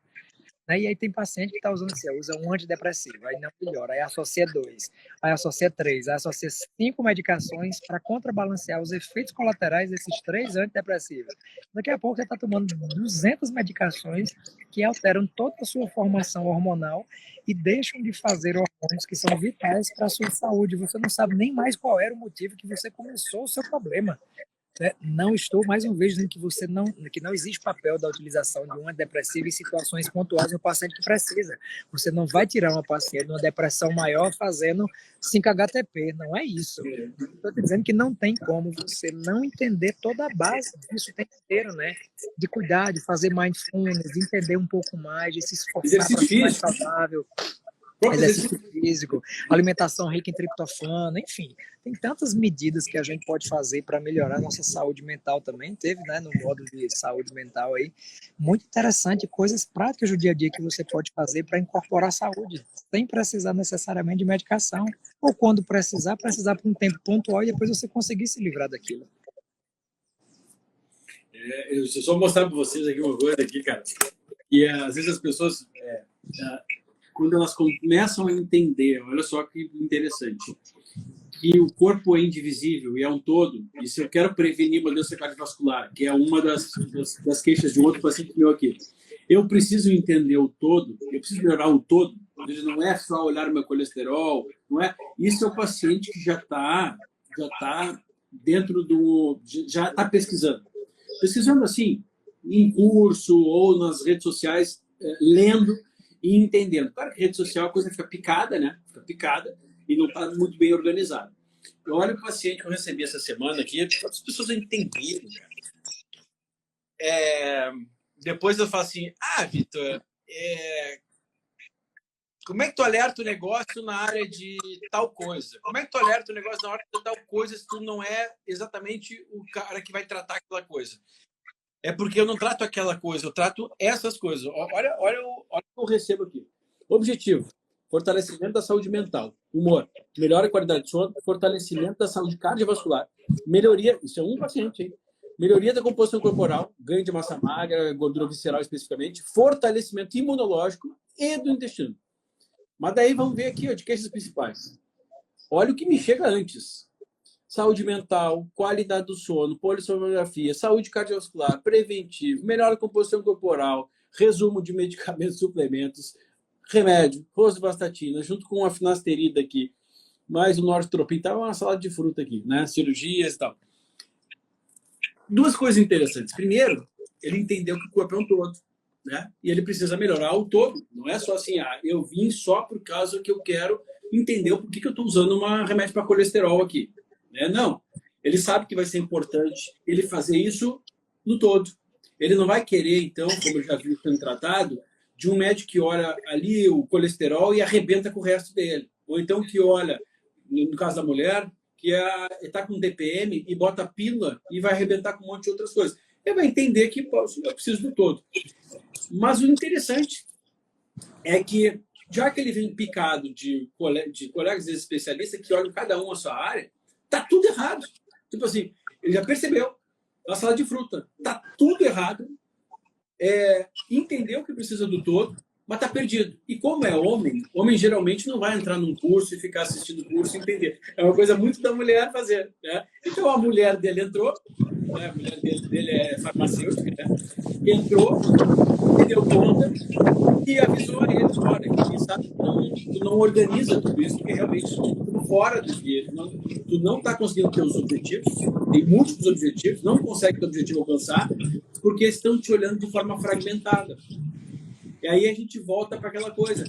Né? E aí tem paciente que está usando assim, usa um antidepressivo, aí não melhora, aí associa 2, aí associa 3, aí associa 5 medicações para contrabalancear os efeitos colaterais desses 3 antidepressivos. Daqui a pouco você está tomando 200 medicações que alteram toda a sua formação hormonal e deixam de fazer hormônios que são vitais para a sua saúde. Você não sabe nem mais qual era o motivo que você começou o seu problema. Não estou, mais uma vez, dizendo que não existe papel da utilização de um antidepressivo em situações pontuais no paciente que precisa. Você não vai tirar uma paciente de uma depressão maior fazendo 5-HTP, não é isso. Estou dizendo que não tem como você não entender toda a base disso o tempo inteiro, né? De cuidar, de fazer mindfulness, de entender um pouco mais, de se esforçar para ser mais saudável. Exercício físico, alimentação rica em triptofano, enfim, tem tantas medidas que a gente pode fazer para melhorar a nossa saúde mental também. Teve, né, no módulo de saúde mental aí, muito interessante, coisas práticas do dia a dia que você pode fazer para incorporar a saúde, sem precisar necessariamente de medicação, ou quando precisar por um tempo pontual e depois você conseguir se livrar daquilo. Eu só mostrar para vocês aqui uma coisa aqui, cara, e às vezes as pessoas quando elas começam a entender, olha só que interessante, que o corpo é indivisível e é um todo, e se eu quero prevenir uma doença cardiovascular, que é uma das queixas de um outro paciente meu aqui, eu preciso entender o todo, eu preciso melhorar o todo, não é só olhar o meu colesterol, não é? Isso é o paciente que já está dentro já está pesquisando assim, em curso ou nas redes sociais, lendo e entendendo. Claro que rede social a coisa fica picada, né? Fica picada e não está muito bem organizada. Eu olho o paciente que eu recebi essa semana aqui, as pessoas entenderam, cara. Depois eu falo assim, Vitor, como é que tu alerta o negócio na área de tal coisa? Como é que tu alerta o negócio na hora de tal coisa se tu não é exatamente o cara que vai tratar aquela coisa? É porque eu não trato aquela coisa, eu trato essas coisas. Olha o que eu recebo aqui. Objetivo: fortalecimento da saúde mental. Humor: melhora a qualidade de sono, fortalecimento da saúde cardiovascular. Melhoria, isso é um paciente, hein? Melhoria da composição corporal, ganho de massa magra, gordura visceral especificamente, fortalecimento imunológico e do intestino. Mas daí vamos ver aqui, de queixas principais. Olha o que me chega antes. Saúde mental, qualidade do sono, polissomnografia, saúde cardiovascular, preventivo, melhora a composição corporal, resumo de medicamentos, suplementos, remédio, rosuvastatina, junto com a finasterida aqui, mais o nortropin, tá uma salada de fruta aqui, né? Cirurgias e tal. Duas coisas interessantes. Primeiro, ele entendeu que o corpo é um todo, né? E ele precisa melhorar o todo. Não é só assim, eu vim só por causa que eu quero entender por que eu estou usando um remédio para colesterol aqui. Não, ele sabe que vai ser importante ele fazer isso no todo. Ele não vai querer, então, como eu já vi sendo tratado, de um médico que olha ali o colesterol e arrebenta com o resto dele. Ou então que olha, no caso da mulher, que está com DPM e bota pílula e vai arrebentar com um monte de outras coisas. Ele vai entender que eu preciso do todo. Mas o interessante é que, já que ele vem picado de colegas especialistas que olham cada um a sua área, tá tudo errado. Tipo assim, ele já percebeu. Na salada de fruta, tá tudo errado. Entendeu que precisa do todo, mas tá perdido. E como é homem geralmente não vai entrar num curso e ficar assistindo o curso e entender. É uma coisa muito da mulher fazer, né? Então a mulher dele entrou, né? A mulher dele é farmacêutica, né? Entrou, se deu conta e avisou a ele, olha, quem sabe tu não organiza tudo isso, porque realmente tudo fora do que tu não está conseguindo ter os objetivos, tem múltiplos objetivos, não consegue ter o objetivo alcançar, porque estão te olhando de forma fragmentada. E aí a gente volta para aquela coisa.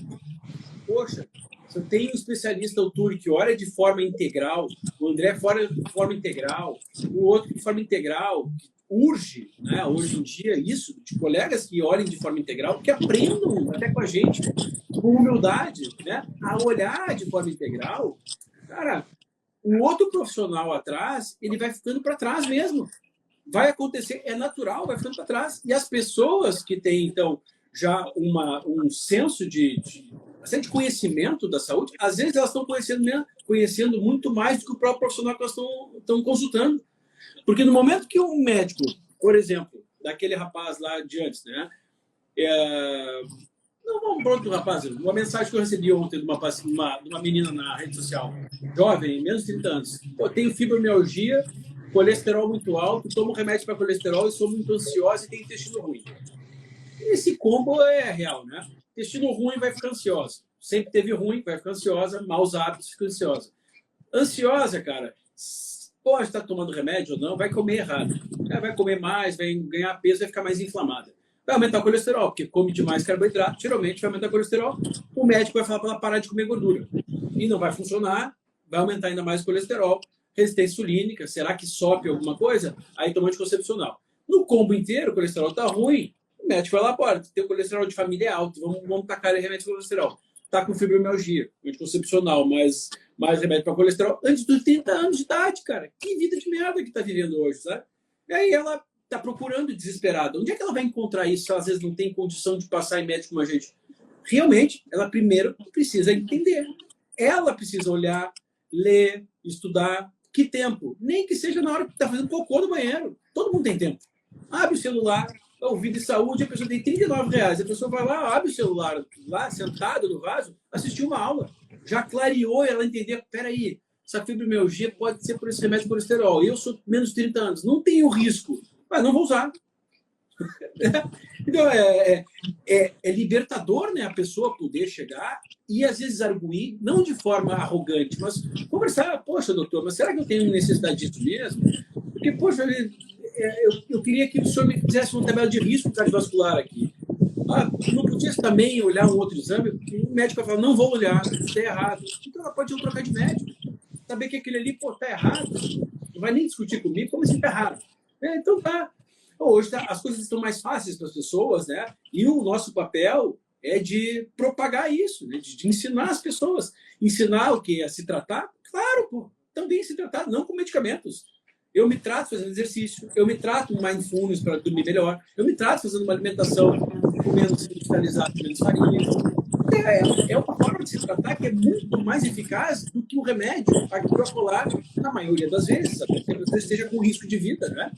Poxa, se eu tenho um especialista, o Turi, que olha de forma integral, o André fora de forma integral, o outro de forma integral, urge, né, hoje em dia, isso, de colegas que olhem de forma integral, que aprendam até com a gente, com humildade, né, a olhar de forma integral. Cara, o outro profissional atrás, ele vai ficando para trás mesmo. Vai acontecer, é natural, vai ficando para trás. E as pessoas que têm, então, já um senso de bastante conhecimento da saúde, às vezes elas estão conhecendo muito mais do que o próprio profissional que elas estão consultando. Porque no momento que um médico, por exemplo, daquele rapaz lá de antes, né? Não, vamos para outro rapaz. Uma mensagem que eu recebi ontem de uma menina na rede social, jovem, menos de 30 anos. Eu tenho fibromialgia, colesterol muito alto, tomo remédio para colesterol e sou muito ansiosa e tenho intestino ruim. Esse combo é real, né? Intestino ruim vai ficar ansiosa. Sempre teve ruim, vai ficar ansiosa. Maus hábitos, fica ansiosa. Ansiosa, cara, pode estar tomando remédio ou não, vai comer errado. Vai comer mais, vai ganhar peso, vai ficar mais inflamada. Vai aumentar o colesterol, porque come demais carboidrato, geralmente vai aumentar o colesterol. O médico vai falar para ela parar de comer gordura. E não vai funcionar, vai aumentar ainda mais o colesterol. Resistência insulínica, será que sobe alguma coisa? Aí toma anticoncepcional. No combo inteiro, o colesterol está ruim, o médico vai lá, bora, tem o colesterol de família é alto, vamos tacar remédio para colesterol. Tá com fibromialgia, anticoncepcional, mais remédio para colesterol, antes dos 30 anos de idade, cara. Que vida de merda que tá vivendo hoje, sabe? E aí ela tá procurando desesperada. Onde é que ela vai encontrar isso se ela, às vezes não tem condição de passar em médico como a gente? Realmente, ela primeiro precisa entender. Ela precisa olhar, ler, estudar. Que tempo? Nem que seja na hora que tá fazendo cocô no banheiro. Todo mundo tem tempo. Abre o celular, o Vida e Saúde, a pessoa tem R$39. A pessoa vai lá, abre o celular, lá, sentado no vaso, assistir uma aula. Já clareou ela entender, peraí, essa fibromialgia pode ser por esse remédio de colesterol. Eu sou menos de 30 anos, não tenho risco. Mas não vou usar. Então, é libertador, né, a pessoa poder chegar e, às vezes, arguir, não de forma arrogante, mas conversar. Poxa, doutor, mas será que eu tenho necessidade disso mesmo? Porque, poxa, eu queria que o senhor me fizesse uma tabela de risco cardiovascular aqui. Não podia também olhar um outro exame? O médico vai falar, não vou olhar, está errado. Então, ela pode trocar de médico. Saber que aquele ali, está errado. Não vai nem discutir comigo, como assim está errado? Então, tá. Hoje as coisas estão mais fáceis para as pessoas, né? E o nosso papel é de propagar isso, né? De ensinar as pessoas. Ensinar o que? A se tratar? Claro, pô. Também se tratar, não com medicamentos. Eu me trato fazendo exercício, eu me trato mindfulness para dormir melhor, eu me trato fazendo uma alimentação com menos industrializado, menos farinha. É uma forma de se tratar que é muito mais eficaz do que o remédio procolar, na maioria das vezes, até que você esteja com risco de vida, né?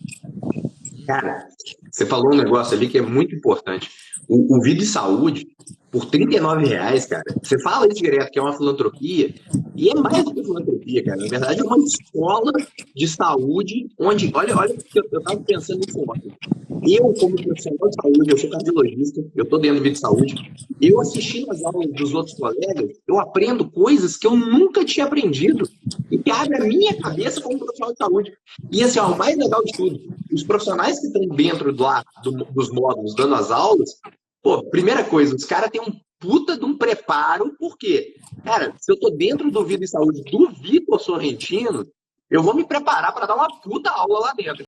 Cara, você falou um negócio ali que é muito importante. O Vida e Saúde, por R$39, cara, você fala isso direto, que é uma filantropia, e é mais do que filantropia, cara. Na verdade, é uma escola de saúde, onde, olha o que eu estava pensando nisso ontem. Eu, como profissional de saúde, eu sou cardiologista, eu estou dentro do Vida e Saúde, eu assistindo as aulas dos outros colegas, eu aprendo coisas que eu nunca tinha aprendido e que abre a minha cabeça como profissional de saúde. E assim, o mais legal de tudo, os profissionais que estão dentro dos módulos, dando as aulas, pô, primeira coisa, os caras têm um puta de um preparo, porque, cara, se eu tô dentro do Vida e Saúde do Vitor Sorrentino, eu vou me preparar para dar uma puta aula lá dentro.